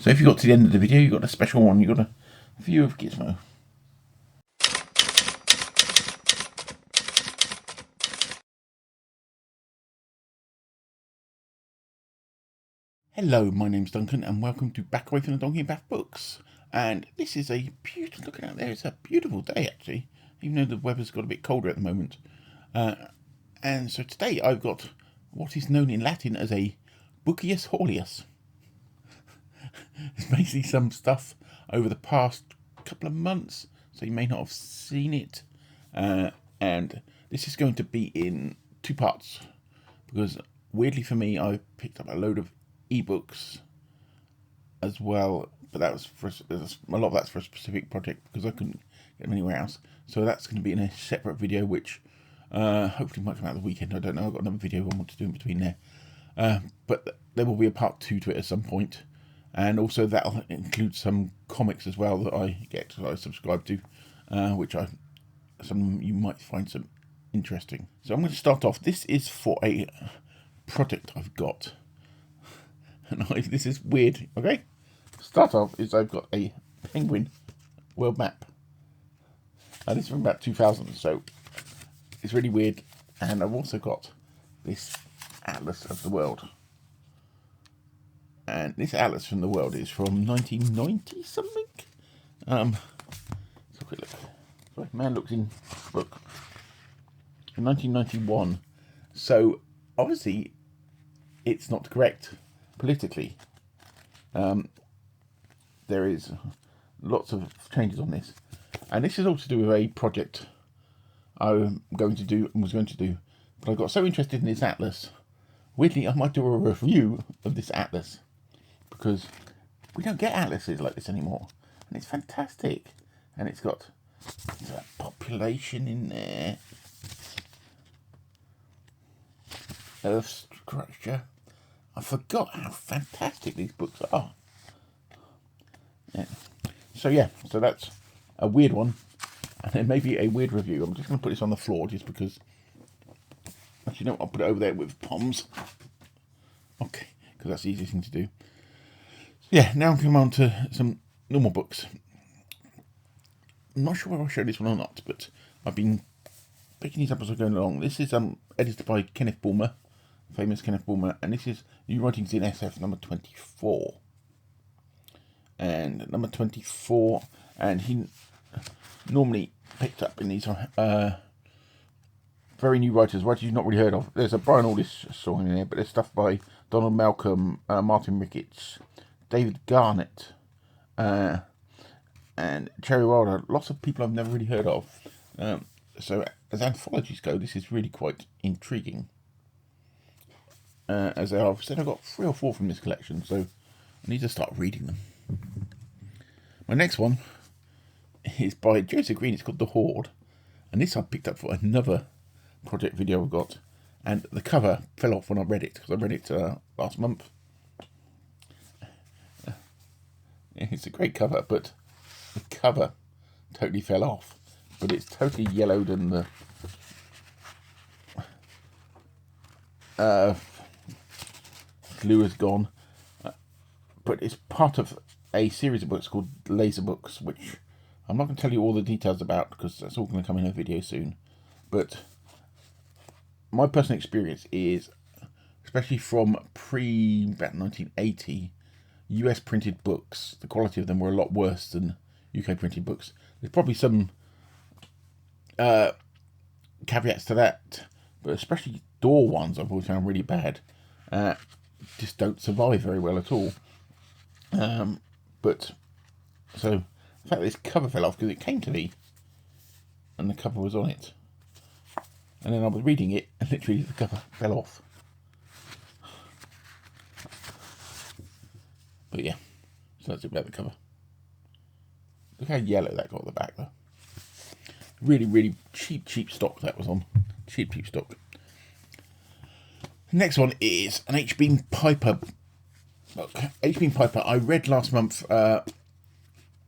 So if you got to the end of the video, you got a special one. You got a view of Gizmo. Hello, my name's Duncan, and welcome to Back Away from the Donkey Bath Books. And this is a beautiful, looking out there, it's a beautiful day actually, even though the weather's got a bit colder at the moment. And so today I've got what is known in Latin as a Bookius Haulius. It's basically some stuff over the past couple of months, so you may not have seen it. And this is going to be in two parts, because weirdly for me, I picked up a load of ebooks as well, but that was for a lot of that's for a specific project because I couldn't get them anywhere else. So that's going to be in a separate video, which hopefully might come out the weekend. I don't know. I've got another video I want to do in between there, but there will be a part 2 to it at some point, and also that'll include some comics as well that I subscribe to, which some you might find some interesting. So I'm going to start off. This is for a project I've got. This is weird. Okay, start off is I've got a penguin world map. This is from about 2000, so it's really weird. And I've also got this atlas of the world. And this atlas from the world is from 1990 something. Let's have a quick look. Sorry, man looks in book. In 1991. So obviously it's not correct politically. There is lots of changes on this, and this is all to do with a project I'm going to do and was going to do, but I got so interested in this atlas. Weirdly, I might do a review of this atlas because we don't get atlases like this anymore, and it's fantastic. And it's got a population in there, Earth structure. I forgot how fantastic these books are. Yeah. So that's a weird one, and then maybe a weird review. I'm just going to put this on the floor just because. Actually, no, I'll put it over there with Poms. Okay, because that's the easiest thing to do. Yeah, now I'm coming on to some normal books. I'm not sure if I'll show this one or not, but I've been picking these up as I'm going along. This is edited by Kenneth Bulmer, famous Kenneth Bulmer, and this is New Writings in SF number 24. And number 24, and he normally picked up in these very new writers you've not really heard of. There's a Brian Aldiss song in there, but there's stuff by Donald Malcolm, Martin Ricketts, David Garnett, and Cherry Wilder. Lots of people I've never really heard of. So as anthologies go, this is really quite intriguing. As I've said, I've got 3 or 4 from this collection, so I need to start reading them. My next one is by Joseph Green. It's called The Horde, and this I picked up for another project video I've got, and the cover fell off when I read it, because I read it last month. It's a great cover, but the cover totally fell off, but it's totally yellowed, and the glue is gone, but it's part of a series of books called Laser Books, which I'm not going to tell you all the details about because that's all going to come in a video soon. But my personal experience is, especially from about 1980, US printed books, the quality of them were a lot worse than UK printed books. There's probably some caveats to that, but especially door ones I've always found really bad. Just don't survive very well at all. But so the fact that this cover fell off, because it came to me and the cover was on it, and then I was reading it and literally the cover fell off. But yeah, so that's it about the cover. Look how yellow that got at the back though. Really, really cheap stock that was on. Cheap stock. The next one is an H. Beam Piper book. H. Beam Piper, I read last month, what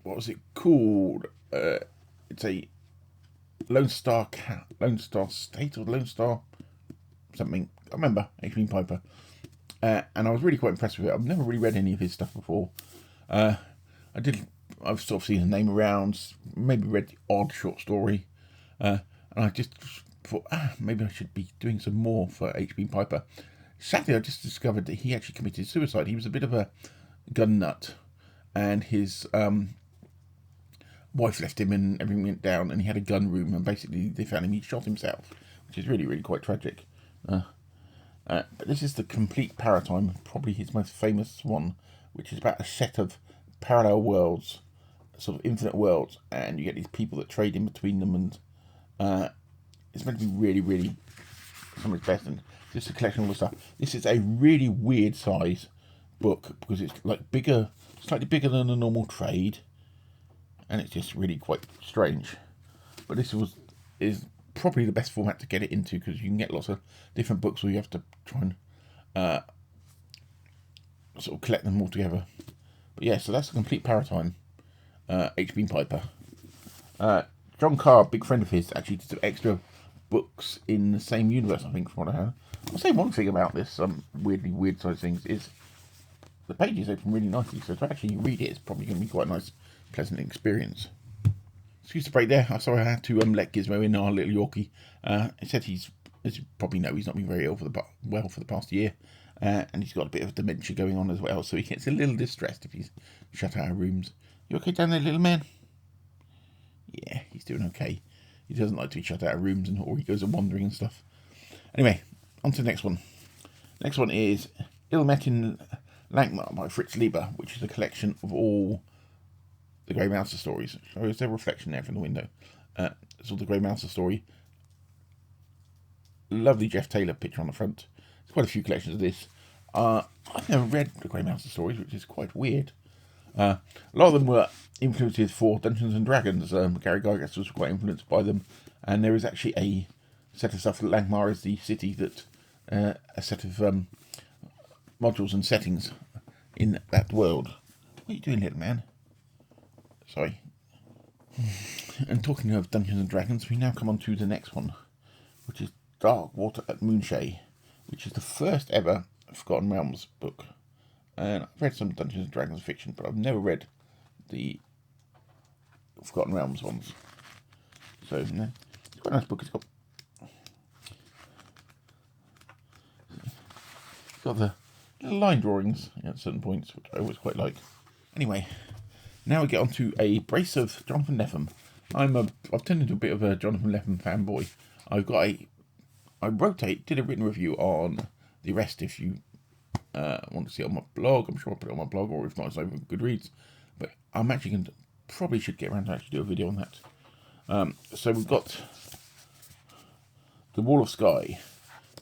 was it called? It's a Lone Star State or Lone Star something. I remember H. Beam Piper. And I was really quite impressed with it. I've never really read any of his stuff before. I've sort of seen his name around, maybe read the odd short story, and I just thought, maybe I should be doing some more for H.B. Piper. Sadly, I just discovered that he actually committed suicide. He was a bit of a gun nut, and his wife left him and everything went down, and he had a gun room, and basically they found him, he shot himself, which is really, really quite tragic. But this is The Complete Paratime, probably his most famous one, which is about a set of parallel worlds, sort of infinite worlds, and you get these people that trade in between them, and it's meant to be really, really some of its best, and just a collection of all the stuff. This is a really weird size book, because it's like bigger, slightly bigger than a normal trade, and it's just really quite strange. But this is probably the best format to get it into, because you can get lots of different books where you have to try and sort of collect them all together. But yeah, so that's The Complete Paratime, H.B. Piper. John Carr, big friend of his, actually did some extra books in the same universe, I think, from what I heard. I'll say one thing about this weirdly weird side of things is the pages open really nicely, so to actually read it is probably going to be quite a nice, pleasant experience. Excuse the break there. Sorry, I had to let Gizmo in, our little Yorkie. He said he's, as you probably know, he's not been very ill for the past year, and he's got a bit of dementia going on as well, so he gets a little distressed if he's shut out of rooms. You okay down there, little man? Yeah, he's doing okay. He doesn't like to be shut out of rooms, or he goes wandering and stuff. Anyway, on to the next one. Next one is Ilmet in Lankhmar by Fritz Leiber, which is a collection of all the Grey Mouser stories. So is there a reflection there from the window? It's all the Grey Mouser story. Lovely Jeff Taylor picture on the front. There's quite a few collections of this. I've never read the Grey Mouser stories, which is quite weird. A lot of them were influences for Dungeons and Dragons. Gary Gygax was quite influenced by them, and there is actually a set of stuff that Lankhmar is the city that a set of modules and settings in that world. What are you doing, little man? Sorry. And talking of Dungeons and Dragons, we now come on to the next one, which is Dark Water at Moonshae, which is the first ever Forgotten Realms book. And I've read some Dungeons and Dragons fiction, but I've never read the Forgotten Realms ones. So, it's quite a nice book. It's got the little line drawings at certain points, which I always quite like. Anyway, now we get on to a brace of Jonathan Lethem. I've turned into a bit of a Jonathan Lethem fanboy. I did a written review on The Arrest. If you want to see it on my blog, I'm sure I'll put it on my blog, or if not, it's over Goodreads. But I'm actually going to, probably should get around to actually do a video on that. So we've got The Wall of Sky,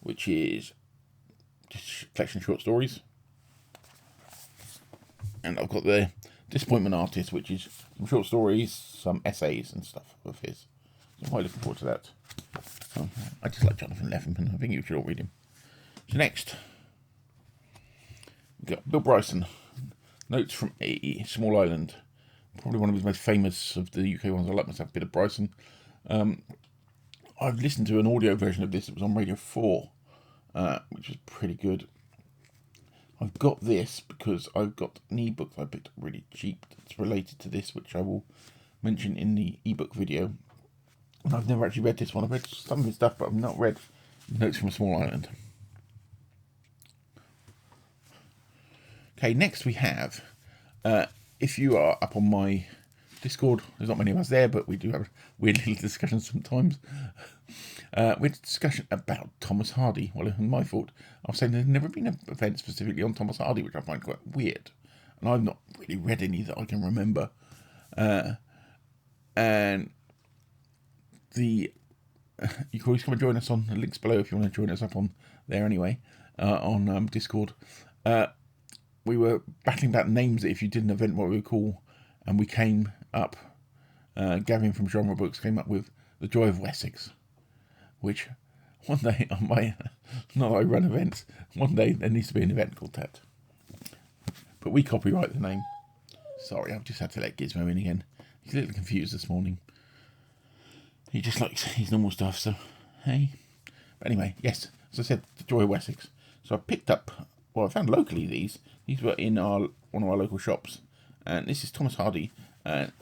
which is just a collection of short stories. And I've got the Disappointment Artist, which is some short stories, some essays and stuff of his. So I'm quite looking forward to that. I just like Jonathan Lethem, and I think you should all read him. So next, we've got Bill Bryson, Notes from a Small Island. Probably one of his most famous of the UK ones. I like myself a bit of Bryson. I've listened to an audio version of this. It was on Radio 4, which was pretty good. I've got this because I've got an ebook that I picked up really cheap that's related to this, which I will mention in the ebook video. And I've never actually read this one. I've read some of his stuff, but I've not read Notes from a Small Island. Okay, next we have, if you are up on my Discord, there's not many of us there, but we do have weird little discussions sometimes. We had a discussion about Thomas Hardy. Well, my fault. I was saying there's never been an event specifically on Thomas Hardy, which I find quite weird. And I've not really read any that I can remember. And you can always come and join us on the links below if you want to join us up on there anyway, on Discord. We were battling about names that if you did an event, what we would call, and we came up, Gavin from Genre Books came up with The Joy of Wessex, which one day on my, not that I run events, one day there needs to be an event called that. But we copyright the name. Sorry, I've just had to let Gizmo in again. He's a little confused this morning. He just likes his normal stuff, so hey. But anyway, yes, as I said, The Joy of Wessex. So I picked up, well, I found locally these. These were in one of our local shops, And this is Thomas Hardy, the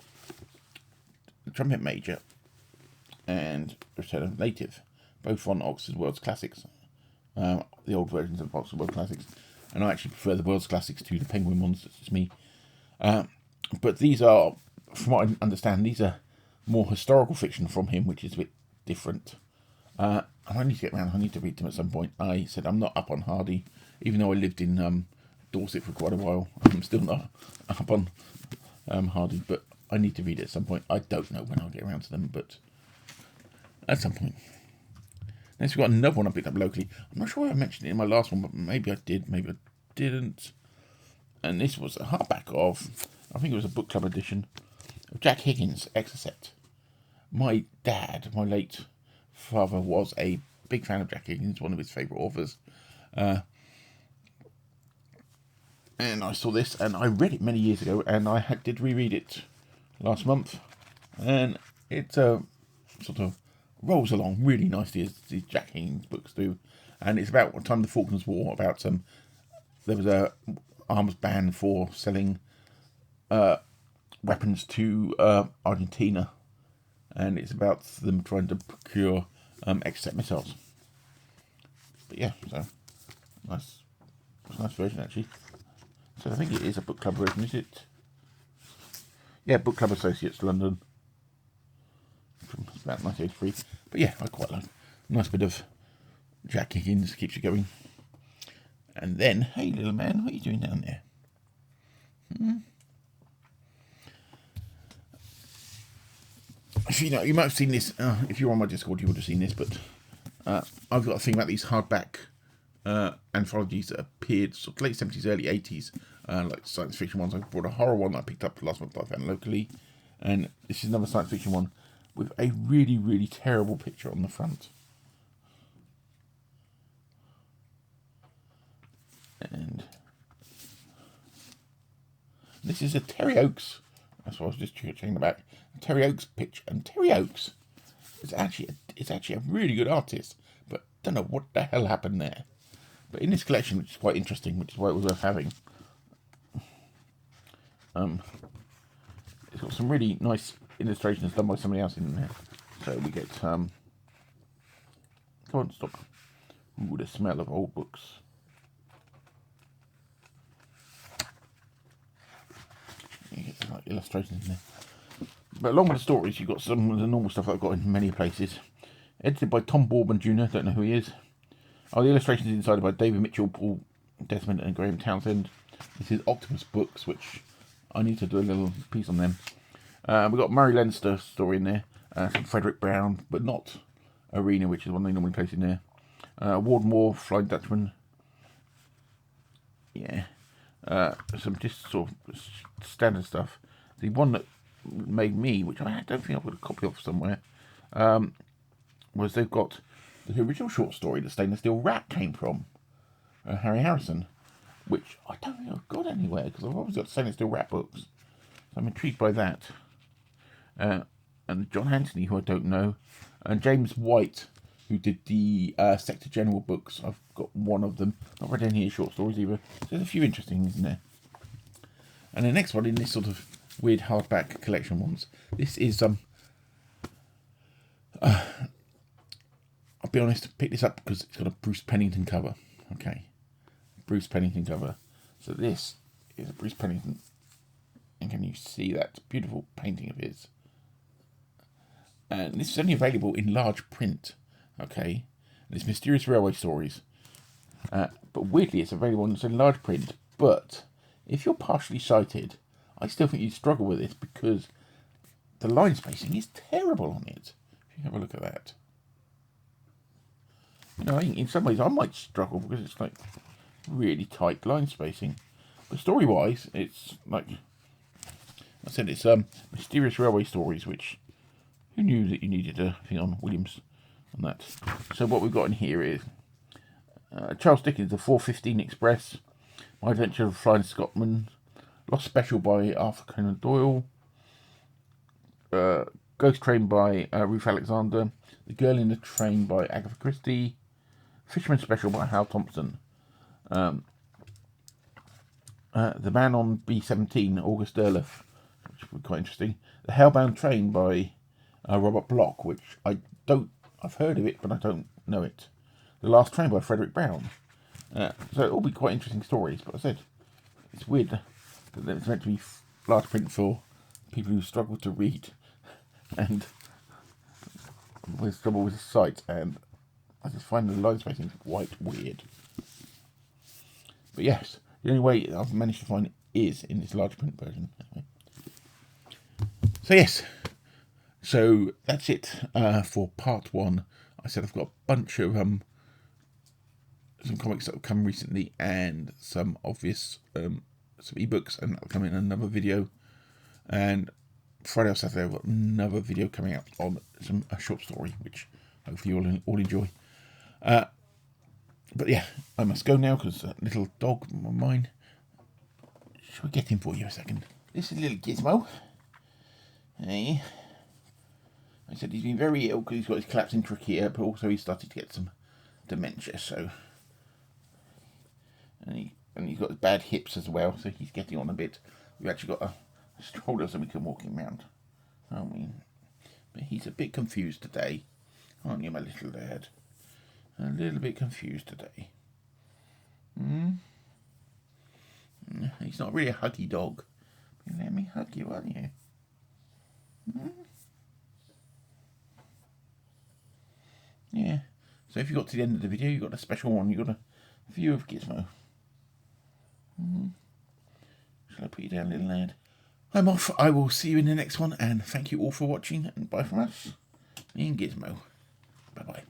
trumpet major and return of native, both on Oxford World's Classics, the old versions of Oxford World Classics. And I actually prefer the World's Classics to the Penguin ones. That's just me. But these are, from what I understand, these are more historical fiction from him, which is a bit different. And I need to get around. I need to read them at some point. I said I'm not up on Hardy, even though I lived in Dorset for quite a while. I'm still not up on Hardy, but I need to read it at some point. I don't know when I'll get around to them, but at some point. Next, we've got another one I picked up locally. I'm not sure if I mentioned it in my last one, but maybe I did, maybe I didn't. And this was a hardback of, I think it was a book club edition, of Jack Higgins' Exocet. My dad, my late father, was a big fan of Jack Higgins, one of his favourite authors. And I saw this, and I read it many years ago, and I did reread it last month. And it sort of rolls along really nicely as these Jack Higgins books do. And it's about the time of the Falklands War, about there was a arms ban for selling weapons to Argentina, and it's about them trying to procure Exocet missiles. But yeah, so nice version actually. So I think it is a book club version, is it? Yeah, Book Club Associates London from about 1983. But yeah, I quite like a nice bit of Jack Higgins, keeps you going. And then, hey little man, what are you doing down there? You know, you might have seen this, if you're on my Discord you would have seen this, but I've got a thing about these hardback anthologies that appeared sort of late 70s, early 80s, like science fiction ones. I brought a horror one that I picked up last month that I found locally, and this is another science fiction one with a really, really terrible picture on the front. And this is a Terry Oakes. That's what I was just checking the back. Terry Oakes picture, and Terry Oakes is actually a really good artist, but don't know what the hell happened there. But in this collection, which is quite interesting, which is why it was worth having, it's got some really nice illustrations done by somebody else in there. So we get come on, stop. Ooh, the smell of old books. You get some like illustrations in there. But along with the stories, you've got some of the normal stuff that I've got in many places. Edited by Tom Bourban Jr., don't know who he is. Oh, the illustrations inside are by David Mitchell, Paul Desmond and Graham Townsend. This is Octopus Books, which I need to do a little piece on them. We've got Murray Leinster story in there. Some Frederick Brown, but not Arena, which is one they normally place in there. Ward Moore, Flying Dutchman. Yeah. Some just sort of standard stuff. The one that made me, which I don't think I've got a copy of somewhere, was they've got the original short story that Stainless Steel Rat came from, Harry Harrison, which I don't think I've got anywhere because I've always got Stainless Steel Rat books. So I'm intrigued by that. And John Anthony, who I don't know, and James White, who did the Sector General books. I've got one of them. Not read any of his short stories either. So there's a few interesting things in there. And the next one in this sort of weird hardback collection ones. This is I'll be honest, I picked this up because it's got a Bruce Pennington cover. Okay, Bruce Pennington cover. So this is a Bruce Pennington, and can you see that beautiful painting of his? And this is only available in large print. Okay, and it's Mysterious Railway Stories. But weirdly, it's available in large print. But if you're partially sighted, I still think you'd struggle with this because the line spacing is terrible on it. If you have a look at that. You know, in some ways I might struggle because it's like really tight line spacing. But story-wise, it's like I said, it's Mysterious Railway Stories, which who knew that you needed a thing on Williams on that. So what we've got in here is Charles Dickens, The 4:15 Express, My Adventure of Flying Scotsman, Lost Special by Arthur Conan Doyle, Ghost Train by Ruth Alexander, The Girl in the Train by Agatha Christie, Fisherman Special by Hal Thompson. The Man on B-17, August Derleth, which would be quite interesting. The Hellbound Train by Robert Bloch, which I've heard of it, but I don't know it. The Last Train by Frederick Brown. So it'll be quite interesting stories, but I said, it's weird that it's meant to be large print for people who struggle to read and with trouble with sight, and I just find the line spacing quite weird. But yes, the only way I've managed to find it is in this large print version. So yes, so that's it for part one. I said I've got a bunch of some comics that have come recently and some obvious some ebooks, and that'll come in another video. And Friday or Saturday I've got another video coming out on a short story, which hopefully you'll all enjoy. But yeah, I must go now because that little dog of mine. Shall I get him for you a second? This is little Gizmo. Hey. I said he's been very ill because he's got his collapsing trachea, but also he's started to get some dementia, so. And he's got bad hips as well, so he's getting on a bit. We've actually got a stroller so we can walk him around, aren't we? But he's a bit confused today, aren't you, my little lad? A little bit confused today. He's not really a huggy dog. Let me hug you, won't you? Yeah. So if you got to the end of the video, you got a special one. You got a view of Gizmo. Shall I put you down, little lad? I'm off. I will see you in the next one, and thank you all for watching, and bye from us. Me and Gizmo. Bye-bye.